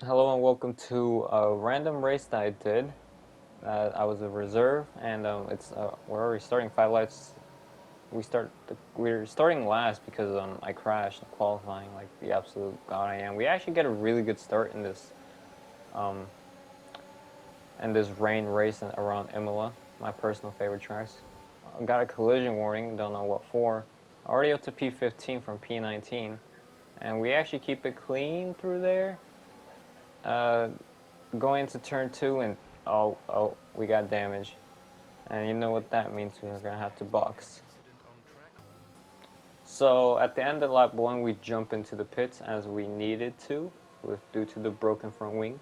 Hello and welcome to a random race that I did. I was a reserve, and we're already starting 5 laps. We're starting last because I crashed qualifying like the absolute god I am. We actually get a really good start um, in this rain race around Imola, my personal favorite tracks. I got a collision warning, don't know what for. Already up to P15 from P19, and we actually keep it clean through there. Uh, Going into turn two, and we got damage. And you know what that means, we're gonna have to box. So at the end of lap one, we jump into the pits as we needed to, due to the broken front wing.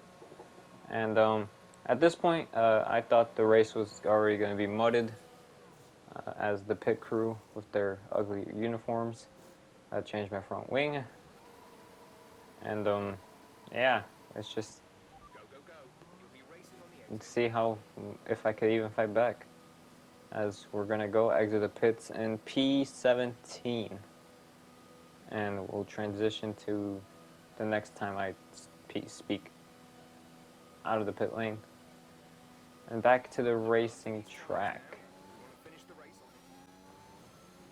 And at this point, I thought the race was already going to be mudded, as the pit crew with their ugly uniforms changed my front wing. And yeah, it's just see how if I could even fight back. As we're gonna go exit the pits in P17, and we'll transition to the next time I speak out of the pit lane and back to the racing track.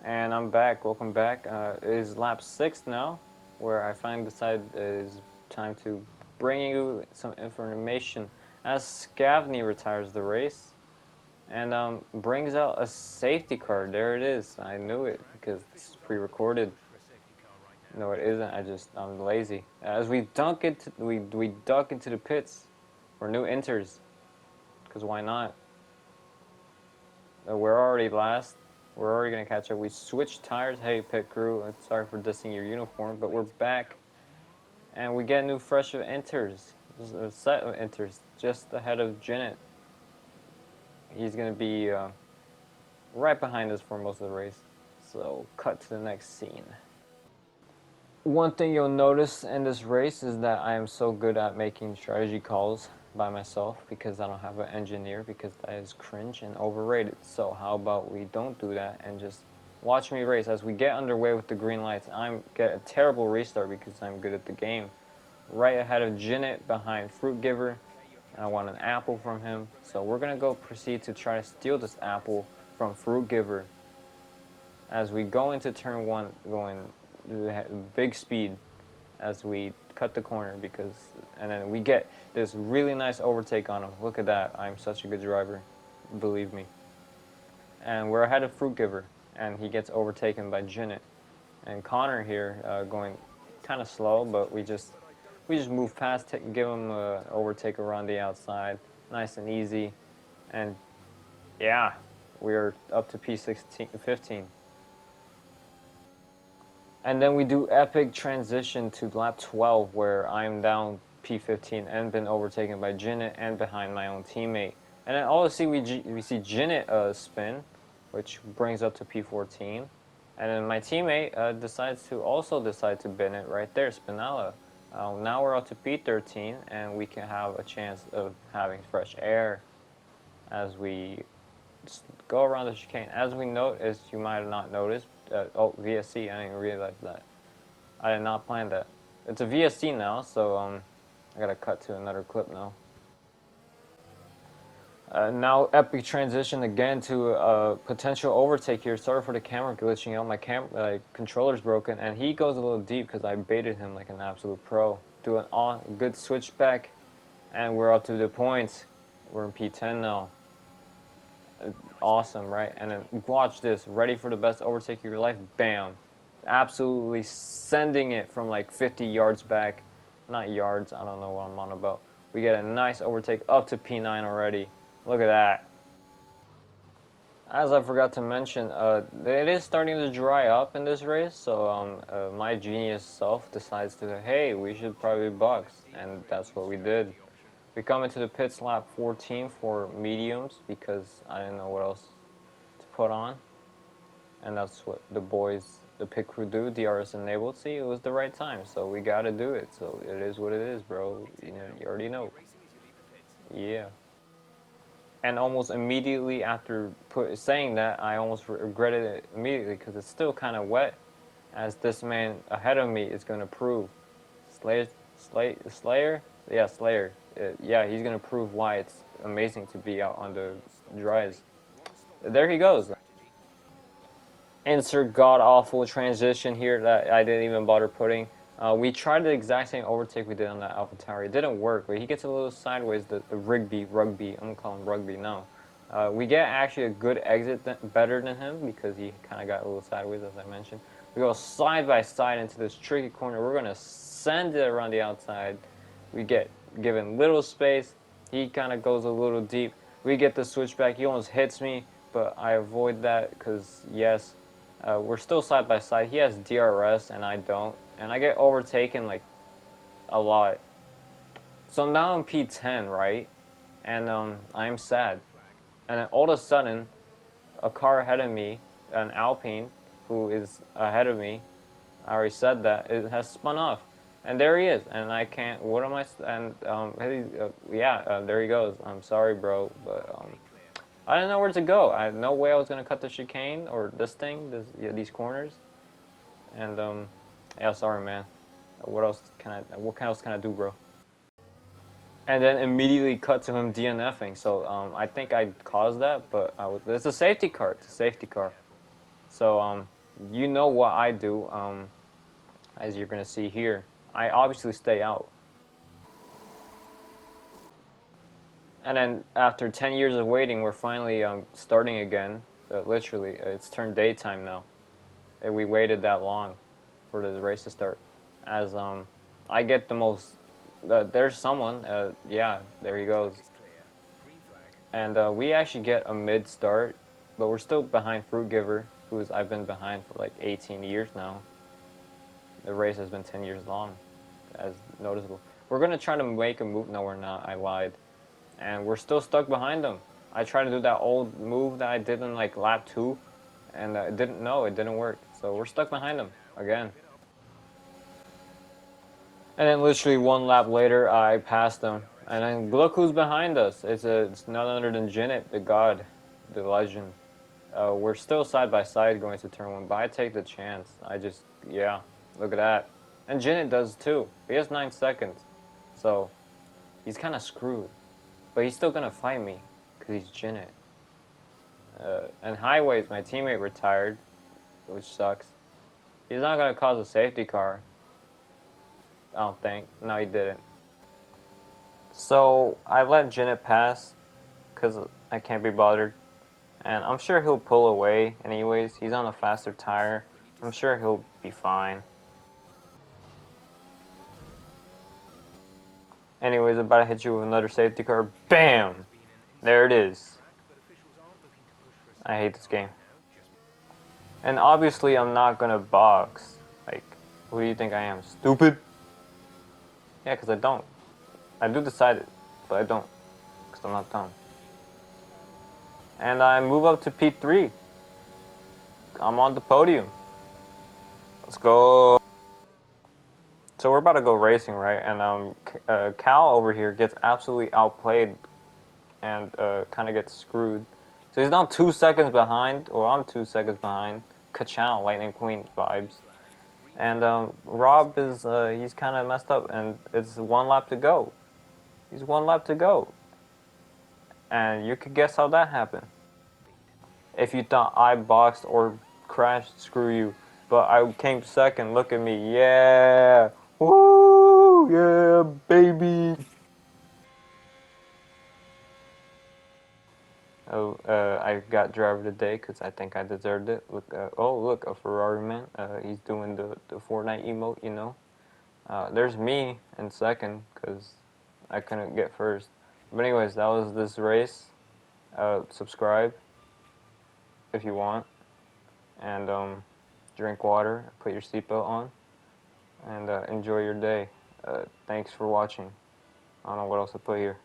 And I'm back. Welcome back. It is lap 6 now, where I finally decided it is time to bring you some information as Scavney retires the race and brings out a safety car. There it is. I knew it because it's pre-recorded. No, it isn't. I'm lazy. As we we duck into the pits for new enters, because why not? We're already last. We're already gonna catch up. We switched tires. Hey, pit crew. Sorry for dissing your uniform, but we're back, and we get new fresh enters. A set of enters just ahead of Janet. He's gonna be right behind us for most of the race. So cut to the next scene. One thing you'll notice in this race is that I am so good at making strategy calls by myself because I don't have an engineer, because that is cringe and overrated. So how about we don't do that and just watch me race. As we get underway with the green lights, I'm get a terrible restart because I'm good at the game. Right ahead of Jinnit behind Fruit Giver. I want an apple from him. So we're going to go proceed to try to steal this apple from Fruit Giver as we go into turn one, going big speed as we cut the corner, and then we get this really nice overtake on him. Look at that. I'm such a good driver, believe me. And we're ahead of Fruit Giver, and he gets overtaken by Jinnit. And Connor here going kind of slow, but we just move past, give him an overtake around the outside, nice and easy. And yeah, we're up to P16, 15. And then we do epic transition to lap 12, where I'm down P15 and been overtaken by Jinnit and behind my own teammate. And then all we see Jinnit spin, which brings up to P14. And then my teammate decides to bin it right there, Spinella. Now we're up to P13, and we can have a chance of having fresh air as we go around the chicane. As we noticed, you might have not noticed. VSC, I didn't realize that. I did not plan that. It's a VSC now, so I gotta cut to another clip now. Now epic transition again to a potential overtake here. Sorry for the camera glitching out. My controller's broken, and he goes a little deep because I baited him like an absolute pro. Do a good switchback, and we're up to the points. We're in P10 now. Awesome, right? And then watch this. Ready for the best overtake of your life? Bam. Absolutely sending it from like 50 yards back. Not yards, I don't know what I'm on about. We get a nice overtake up to P9 already. Look at that. As I forgot to mention, it is starting to dry up in this race, so my genius self decides to, hey, we should probably box, and that's what we did. We come into the pits lap 14 for mediums because I didn't know what else to put on, and that's what the pit crew do. DRS enabled. See, it was the right time, so we gotta do it. So it is what it is, bro. You already know. Yeah. And almost immediately after saying that, I almost regretted it immediately because it's still kind of wet, as this man ahead of me is going to prove. Slayer? Yeah, Slayer. Yeah, he's gonna prove why it's amazing to be out on the dries. There he goes. Insert god awful transition here that I didn't even bother putting. We tried the exact same overtake we did on that Alpha Tower. It didn't work, but he gets a little sideways, the rugby, I'm gonna call him rugby now. We get actually a good exit better than him because he kind of got a little sideways, as I mentioned. We go side by side into this tricky corner. We're gonna send it around the outside. We get given little space. He kind of goes a little deep. We get the switchback. He almost hits me, but I avoid that because yes, we're still side by side. He has DRS and I don't, and I get overtaken like a lot. So now I'm P10, right? And I'm sad. And then all of a sudden, a car ahead of me, an Alpine, who is ahead of me, I already said that, it has spun off. And there he is, and I can't, what am I, and there he goes. I'm sorry, bro, but I didn't know where to go. I had no way I was going to cut the chicane, or this thing, these corners. And, yeah, sorry, man. What else can I do, bro? And then immediately cut to him DNFing. So I think I caused that, but it's a safety car. It's a safety car. So you know what I do, as you're gonna see here. I obviously stay out. And then after 10 years of waiting, we're finally starting again. Literally, it's turned daytime now. And we waited that long for the race to start. As I get the most. There's someone. Yeah, there he goes. And we actually get a mid start, but we're still behind Fruit Giver, I've been behind for like 18 years now. The race has been 10 years long, as noticeable. We're gonna try to make a move. No, we're not. I lied, and we're still stuck behind them. I tried to do that old move that I did in like lap 2, and it didn't. No, it didn't work. So we're stuck behind them again. And then literally one lap later, I passed them. And then look who's behind us. It's none other than Jinnit, the god, the legend. We're still side by side going to turn 1, but I take the chance. Yeah, look at that. And Jinnit does too. He has 9 seconds. So, he's kind of screwed. But he's still going to fight me, because he's Jinnit. And Highways, my teammate, retired, which sucks. He's not going to cause a safety car. I don't think. No, he didn't. So, I let Jinnit pass, because I can't be bothered. And I'm sure he'll pull away anyways. He's on a faster tire. I'm sure he'll be fine. Anyways, about to hit you with another safety car. BAM! There it is. I hate this game. And obviously I'm not gonna box. Like, who do you think I am? Stupid? Yeah, because I don't. I do decide it, but I don't. Because I'm not dumb. And I move up to P3. I'm on the podium. Let's go. So we're about to go racing, right? And Cal over here gets absolutely outplayed and kind of gets screwed. So he's now 2 seconds behind, or I'm 2 seconds behind. Ka-chow, Lightning Queen vibes. And Rob is, he's kind of messed up, and it's 1 lap to go. He's 1 lap to go. And you could guess how that happened. If you thought I boxed or crashed, screw you. But I came second, look at me, yeah! Woo! Yeah, baby! Oh, I got driver of the day because I think I deserved it. Look, look, a Ferrari man. He's doing the Fortnite emote, you know. There's me in second because I couldn't get first. But anyways, that was this race. Subscribe if you want, and drink water. Put your seatbelt on, and enjoy your day. Thanks for watching. I don't know what else to put here.